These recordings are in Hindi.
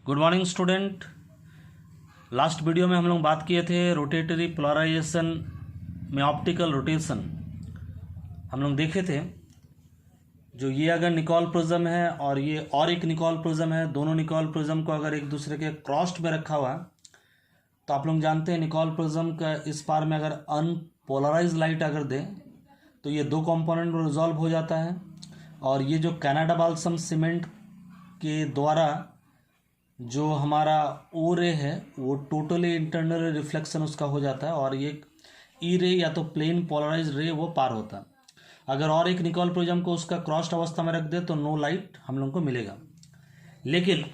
Good morning student. Last video में हम लोग बात किए थे रोटेटरी पोलराइजेशन में ऑप्टिकल रोटेशन। हम लोग देखे थे जो ये अगर निकोल प्रिज्म है और ये और एक निकोल प्रिज्म है, दोनों निकोल प्रिज्म को अगर एक दूसरे के क्रॉस्ड में रखा हुआ तो आप लोग जानते हैं निकोल प्रिज्म का इस पार में अगर अनपोलराइज लाइट अगर दें तो ये दो कंपोनेंट में रिजॉल्व हो जाता है। और ये जो कनाडा बाल्सम सीमेंट के द्वारा जो हमारा ओ रे है वो टोटली इंटरनल रिफ्लेक्शन उसका हो जाता है और ये ई रे या तो प्लेन पोलराइज रे वो पार होता है। अगर और एक निकोल प्रिज्म को उसका क्रॉस्ड अवस्था में रख दे तो नो लाइट हम लोग को मिलेगा। लेकिन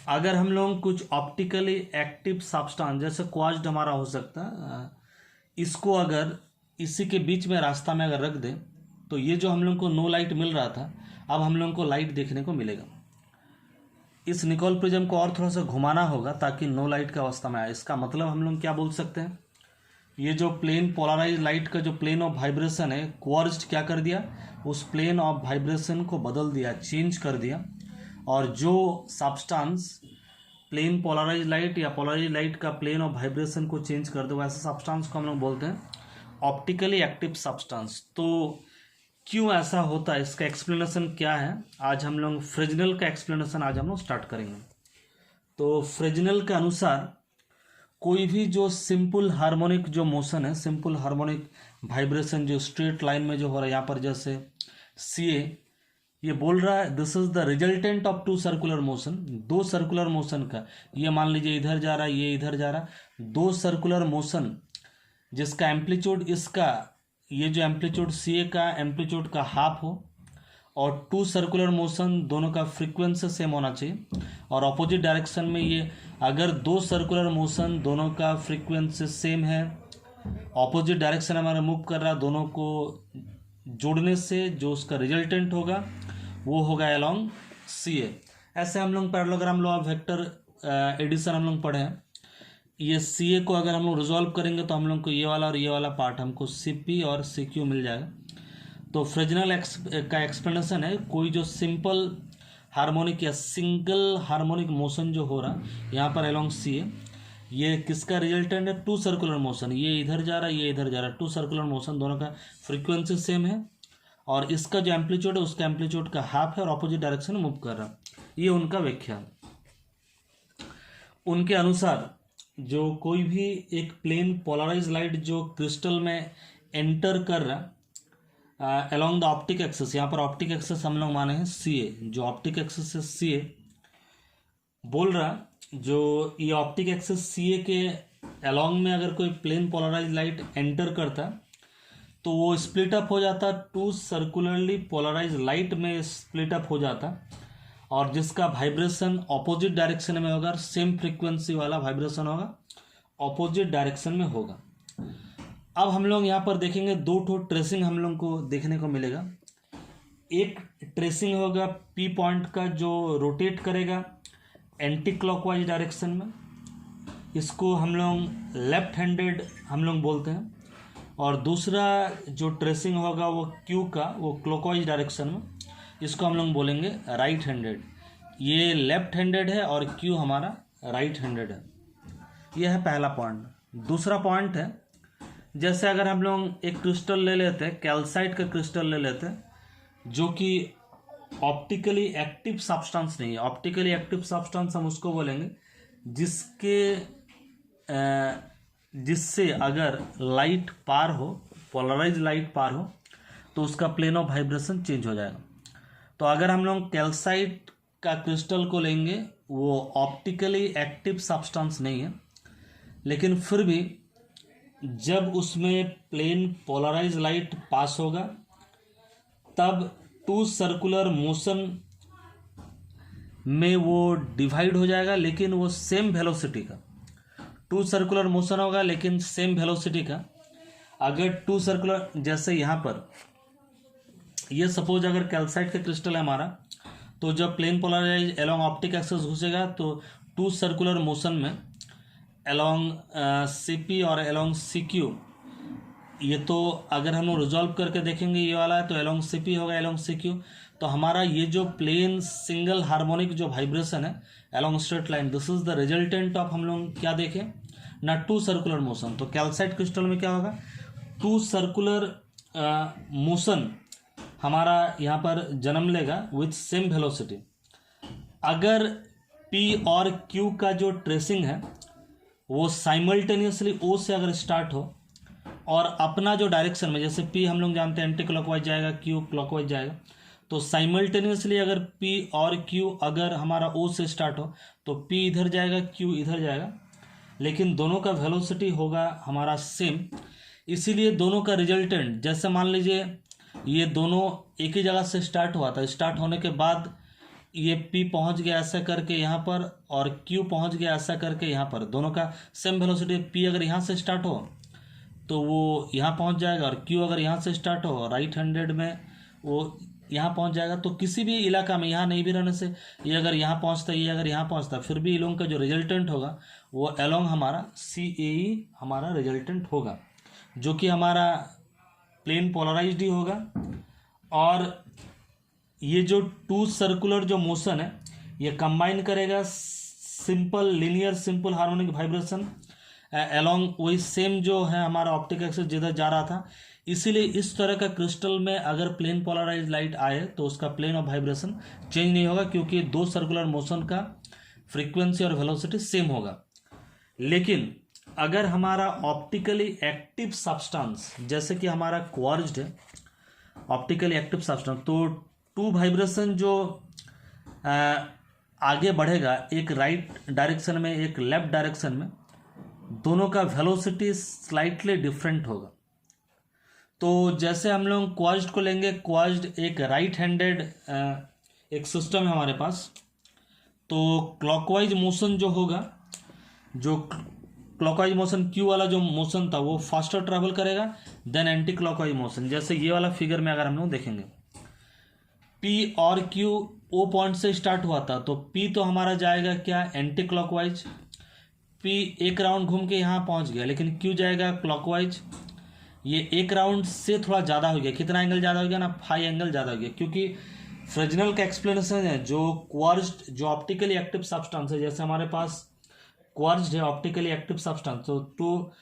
अगर हम लोग कुछ ऑप्टिकली एक्टिव सब्सटेंस जैसे क्वार्ट्ज हमारा हो सकता है, इसको अगर इसी के बीच में रास्ता में अगर रख दें तो ये जो हम लोग को नो लाइट मिल रहा था अब हम लोग को लाइट देखने को मिलेगा। इस निकोल प्रिज्म को और थोड़ा सा घुमाना होगा ताकि नो लाइट का अवस्था में आए। इसका मतलब हम लोग क्या बोल सकते हैं, ये जो प्लेन पोलराइज लाइट का जो प्लेन ऑफ वाइब्रेशन है क्वार्ट्ज क्या कर दिया, उस प्लेन ऑफ वाइब्रेशन को बदल दिया, चेंज कर दिया। और जो सब्सटेंस प्लेन पोलराइज लाइट या पोलराइज लाइट का प्लेन ऑफ वाइब्रेशन को चेंज कर दे वैसे सब्सटेंस को हम लोग बोलते हैं ऑप्टिकली एक्टिव सब्सटेंस। तो क्यों ऐसा होता है, इसका एक्सप्लेनेशन क्या है, आज हम लोग फ्रेजनेल का एक्सप्लेनेशन आज हम लोग स्टार्ट करेंगे। तो फ्रेजनेल के अनुसार कोई भी जो सिंपल हार्मोनिक जो मोशन है, सिंपल हार्मोनिक वाइब्रेशन जो स्ट्रेट लाइन में जो हो रहा है, यहाँ पर जैसे सी ए ये बोल रहा है this is the resultant of two circular motion, दो सर्कुलर मोशन का, ये मान लीजिए इधर जा रहा है ये इधर जा रहा है, दो सर्कुलर मोशन जिसका एम्पलीट्यूड इसका ये जो एम्पलीट्यूड सी ए का एम्पलीट्यूड का हाफ हो और टू सर्कुलर मोशन दोनों का फ्रीक्वेंसी सेम होना चाहिए। और अपोजिट डायरेक्शन में ये अगर दो सर्कुलर मोशन दोनों का फ्रीक्वेंसी सेम है, अपोजिट डायरेक्शन हमारा मूव कर रहा है, दोनों को जोड़ने से जो उसका रिजल्टेंट होगा वो होगा अलोंग सी ए। ऐसे हम लोग parallelogram law of vector addition हम लोग पढ़े हैं। ये सी ए को अगर हम लोग रिजॉल्व करेंगे तो हम लोग को ये वाला और ये वाला पार्ट हमको सी पी और सी क्यू मिल जाएगा। तो फ्रेजनेल का एक्सप्लेनेशन है कोई जो सिंपल हार्मोनिक या सिंगल हार्मोनिक मोशन जो हो रहा यहाँ पर अलोंग सी ए, ये किसका रिजल्टेंट है, टू सर्कुलर मोशन, ये इधर जा रहा है ये इधर जा रहा है, टू सर्कुलर मोशन दोनों का फ्रीक्वेंसी सेम है और इसका जो एम्पलीट्यूड है उसका एम्पलीट्यूड का हाफ है और अपोजिट डायरेक्शन में मूव कर रहा है। ये उनका व्याख्या। उनके अनुसार जो कोई भी एक प्लेन पोलराइज लाइट जो क्रिस्टल में एंटर कर रहा अलोंग द ऑप्टिक एक्सिस, यहाँ पर ऑप्टिक एक्सिस हम लोग माने हैं सी ए, जो ऑप्टिक एक्सिस है सी ए बोल रहा जो ये ऑप्टिक एक्सिस सी ए के अलोंग में अगर कोई प्लेन पोलराइज लाइट एंटर करता तो वो स्प्लिट अप हो जाता, टू सर्कुलरली पोलराइज लाइट में स्प्लिट अप हो जाता और जिसका वाइब्रेशन ऑपोजिट डायरेक्शन में होगा, सेम फ्रीक्वेंसी वाला वाइब्रेशन होगा, ऑपोजिट डायरेक्शन में होगा। अब हम लोग यहाँ पर देखेंगे दो ठो ट्रेसिंग हम लोग को देखने को मिलेगा। एक ट्रेसिंग होगा पी पॉइंट का जो रोटेट करेगा एंटी क्लॉकवाइज डायरेक्शन में, इसको हम लोग लेफ्ट हैंडेड हम लोग बोलते हैं। और दूसरा जो ट्रेसिंग होगा वो क्यू का, वो क्लॉकवाइज डायरेक्शन में, इसको हम लोग बोलेंगे राइट हैंडेड। ये लेफ्ट हैंडेड है और क्यू हमारा राइट हैंडेड है। यह है पहला पॉइंट। दूसरा पॉइंट है जैसे अगर हम लोग एक क्रिस्टल ले लेते हैं, कैल्साइट का क्रिस्टल ले लेते हैं जो कि ऑप्टिकली एक्टिव सब्सटेंस नहीं है। ऑप्टिकली एक्टिव सब्सटेंस हम उसको बोलेंगे जिससे अगर लाइट पार हो, पोलराइज लाइट पार हो तो उसका प्लेन ऑफ वाइब्रेशन चेंज हो जाएगा। तो अगर हम लोग कैल्साइट का क्रिस्टल को लेंगे वो ऑप्टिकली एक्टिव सब्सटेंस नहीं है, लेकिन फिर भी जब उसमें प्लेन पोलराइज लाइट पास होगा तब टू सर्कुलर मोशन में वो डिवाइड हो जाएगा, लेकिन वो सेम वेलोसिटी का, टू सर्कुलर मोशन होगा लेकिन सेम वेलोसिटी का। अगर टू सर्कुलर जैसे यहाँ पर ये सपोज अगर कैल्साइट का क्रिस्टल है हमारा, तो जब plane polarise along optic axis घुसेगा तो टू सर्कुलर मोशन में अलोंग सी पी और अलोंग सी क्यू, ये तो अगर हम लोग रिजॉल्व करके देखेंगे ये वाला है तो अलोंग सी पी होगा अलोंग सी क्यू, तो हमारा ये जो प्लेन सिंगल हार्मोनिक जो वाइब्रेशन है along straight line, this is the resultant of हम लोग क्या देखें ना टू सर्कुलर मोशन। तो कैल्साइट क्रिस्टल में क्या होगा, टू सर्कुलर मोशन हमारा यहाँ पर जन्म लेगा विथ सेम वेलोसिटी। अगर P और Q का जो ट्रेसिंग है वो साइमल्टेनियसली O से अगर स्टार्ट हो और अपना जो डायरेक्शन में, जैसे P हम लोग जानते हैं एंटी क्लॉकवाइज जाएगा, Q क्लॉकवाइज जाएगा, तो साइमल्टेनियसली अगर P और Q अगर हमारा O से स्टार्ट हो तो P इधर जाएगा, Q इधर जाएगा, लेकिन दोनों का वेलोसिटी होगा हमारा सेम। इसीलिए दोनों का रिजल्टेंट, जैसे मान लीजिए ये दोनों एक ही जगह से स्टार्ट हुआ था, स्टार्ट होने के बाद ये P पहुंच गया ऐसा करके यहाँ पर और Q पहुंच गया ऐसा करके यहाँ पर, दोनों का सेम वेलोसिटी। P अगर यहाँ से स्टार्ट हो तो वो यहाँ पहुंच जाएगा और Q अगर यहाँ से स्टार्ट हो राइट हैंडेड में वो यहाँ पहुंच जाएगा। तो किसी भी इलाका में यहाँ नहीं भी रहने से ये अगर यहाँ पहुँचता, ये अगर यहाँ पहुँचता, फिर भी इलोंग का जो रिजल्टेंट होगा वो अलोंग हमारा CAE हमारा रिजल्टेंट होगा, जो कि हमारा प्लेन पोलराइज्ड ही होगा। और ये जो टू सर्कुलर जो मोशन है ये कंबाइन करेगा simple linear simple harmonic vibration along वही सेम जो है हमारा ऑप्टिक एक्सिस जिधर जा रहा था। इसीलिए इस तरह का क्रिस्टल में अगर प्लेन पोलराइज लाइट आए तो उसका प्लेन ऑफ वाइब्रेशन चेंज नहीं होगा, क्योंकि दो सर्कुलर मोशन का फ्रीक्वेंसी और वेलोसिटी सेम होगा। लेकिन अगर हमारा ऑप्टिकली एक्टिव सब्सटेंस जैसे कि हमारा क्वार्ट्ज है ऑप्टिकली एक्टिव सब्सटेंस, तो टू वाइब्रेशन जो आगे बढ़ेगा एक राइट डायरेक्शन में एक लेफ्ट डायरेक्शन में, दोनों का वेलोसिटी स्लाइटली डिफरेंट होगा। तो जैसे हम लोग क्वार्ट्ज को लेंगे, क्वार्ट्ज एक राइट हैंडेड एक सिस्टम है हमारे पास, तो क्लॉकवाइज मोशन जो होगा, जो क्लॉकवाइज मोशन Q वाला जो मोशन था वो फास्टर ट्रैवल करेगा देन एंटी क्लॉकवाइज मोशन। जैसे ये वाला फिगर में अगर हम लोग देखेंगे P और Q O पॉइंट से स्टार्ट हुआ था, तो P तो हमारा जाएगा क्या एंटी क्लॉकवाइज, P एक राउंड घूम के यहाँ पहुँच गया, लेकिन Q जाएगा क्लॉकवाइज। ये एक राउंड से थोड़ा ज़्यादा हो गया, कितना एंगल ज़्यादा हो गया ना, 5 एंगल ज़्यादा हो गया, क्योंकि फ्रेजनल का एक्सप्लेनेशन है जो क्वार्ट्ज जो ऑप्टिकली एक्टिव सब्सटेंस है, जैसे हमारे पास क्वार्ट्ज है ऑप्टिकली एक्टिव सब्सटेंस, तो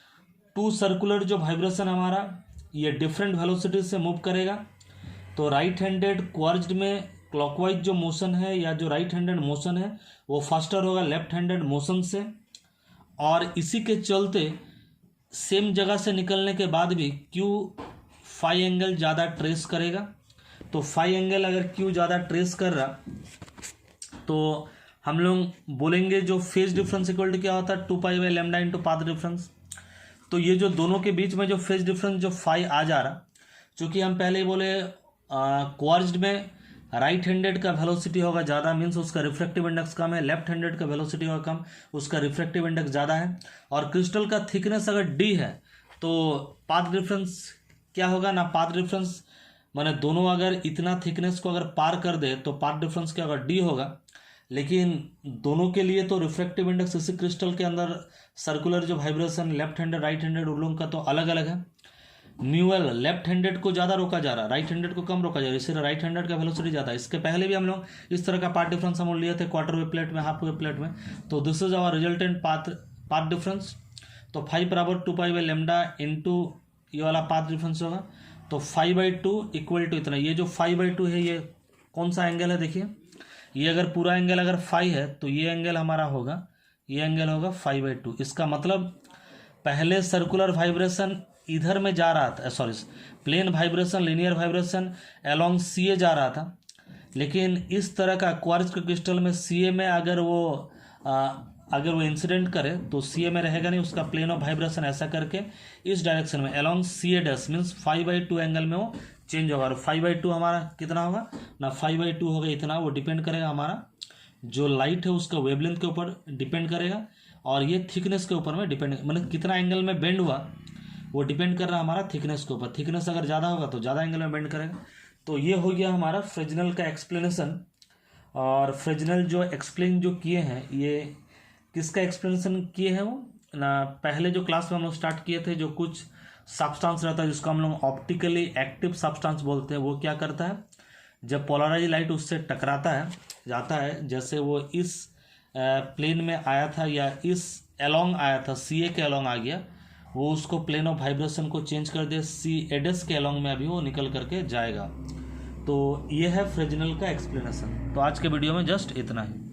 टू सर्कुलर जो वाइब्रेशन हमारा ये डिफरेंट वेलोसिटी से मूव करेगा। तो राइट हैंडेड क्वार्ट्ज में क्लॉकवाइज जो मोशन है या जो राइट हैंडेड मोशन है वो फास्टर होगा लेफ्ट हैंडेड मोशन से, और इसी के चलते सेम जगह से निकलने के बाद भी Q 5 एंगल ज़्यादा ट्रेस करेगा। तो 5 एंगल अगर Q ज़्यादा ट्रेस कर रहा तो हम लोग बोलेंगे जो फेज डिफरेंस इक्वल टू क्या होता है 2π/λ इंटू पाथ डिफरेंस। तो ये जो दोनों के बीच में जो फेज डिफरेंस जो 5 आ जा रहा, चूँकि हम पहले ही बोले क्वार्ट्ज में राइट हैंडेड का वेलोसिटी होगा ज़्यादा, मीन्स उसका रिफ्रैक्टिव इंडेक्स कम है, लेफ्ट हैंडेड का वेलोसिटी होगा कम, उसका रिफ्रैक्टिव इंडेक्स ज़्यादा है। और क्रिस्टल का थिकनेस अगर D है तो पाथ डिफरेंस क्या होगा ना, पाथ डिफरेंस माने दोनों अगर इतना थिकनेस को अगर पार कर दे तो पाथ डिफरेंस क्या होगा D होगा। लेकिन दोनों के लिए तो रिफ्रैक्टिव इंडेक्स इसी क्रिस्टल के अंदर सर्कुलर जो vibration left handed right handed उन लोगों का तो अलग अलग है। न्यूएल लेफ्ट हैंडेड को ज़्यादा रोका जा रहा है, राइट हैंडेड को कम रोका जा रहा है, इसलिए राइट हैंडेड का वेलोसिटी ज़्यादा है। इसके पहले भी हम लोग इस तरह का पाथ डिफरेंस हम लिए थे क्वार्टर वेव प्लेट में, हाफ वेव प्लेट में। तो this is our resultant path difference. तो 5 बराबर 2π/λ इंटू ये वाला पाथ डिफरेंस होगा, तो 5/2 इक्वल टू इतना। ये जो 5/2 है ये कौन सा एंगल है, देखिए ये अगर पूरा एंगल अगर 5 है तो ये एंगल हमारा होगा, ये एंगल होगा 5/2। इसका मतलब पहले सर्कुलर वाइब्रेशन इधर में जा रहा था, sorry plane vibration linear vibration along CA जा रहा था, लेकिन इस तरह का क्वार्ट्ज के क्रिस्टल में CA में अगर वो इंसिडेंट करे तो CA में रहेगा नहीं, उसका प्लेन ऑफ वाइब्रेशन ऐसा करके इस डायरेक्शन में along CA dash means 5/2 angle में वो चेंज होगा। और 5/2 हमारा कितना होगा ना, 5/2 होगा इतना। वो डिपेंड करेगा हमारा जो लाइट है उसका वेवलेंथ के ऊपर डिपेंड करेगा, और ये थिकनेस के ऊपर में डिपेंड, मतलब कितना एंगल में बेंड हुआ वो डिपेंड कर रहा है हमारा थिकनेस के ऊपर। थिकनेस अगर ज़्यादा होगा तो ज़्यादा एंगल में बेंड करेगा। तो ये हो गया हमारा फ्रेजनल का एक्सप्लेनेशन। और फ्रेजनल जो एक्सप्लेन जो किए हैं, ये किसका एक्सप्लेनेशन किए हैं वो ना, पहले जो क्लास में हम लोग स्टार्ट किए थे, जो कुछ सब्सटेंस रहता है जिसको हम लोग ऑप्टिकली एक्टिव सब्सटेंस बोलते हैं, वो क्या करता है जब पोलराइज लाइट उससे टकराता है जाता है, जैसे वो इस प्लेन में आया था या इस एलोंग आया था, सी ए के एलोंग आ गया, वो उसको प्लेन ऑफ वाइब्रेशन को चेंज कर दे, सी एडस के एलोंग में अभी वो निकल करके जाएगा। तो ये है फ्रेजनेल का एक्सप्लेनेशन। तो आज के वीडियो में जस्ट इतना ही।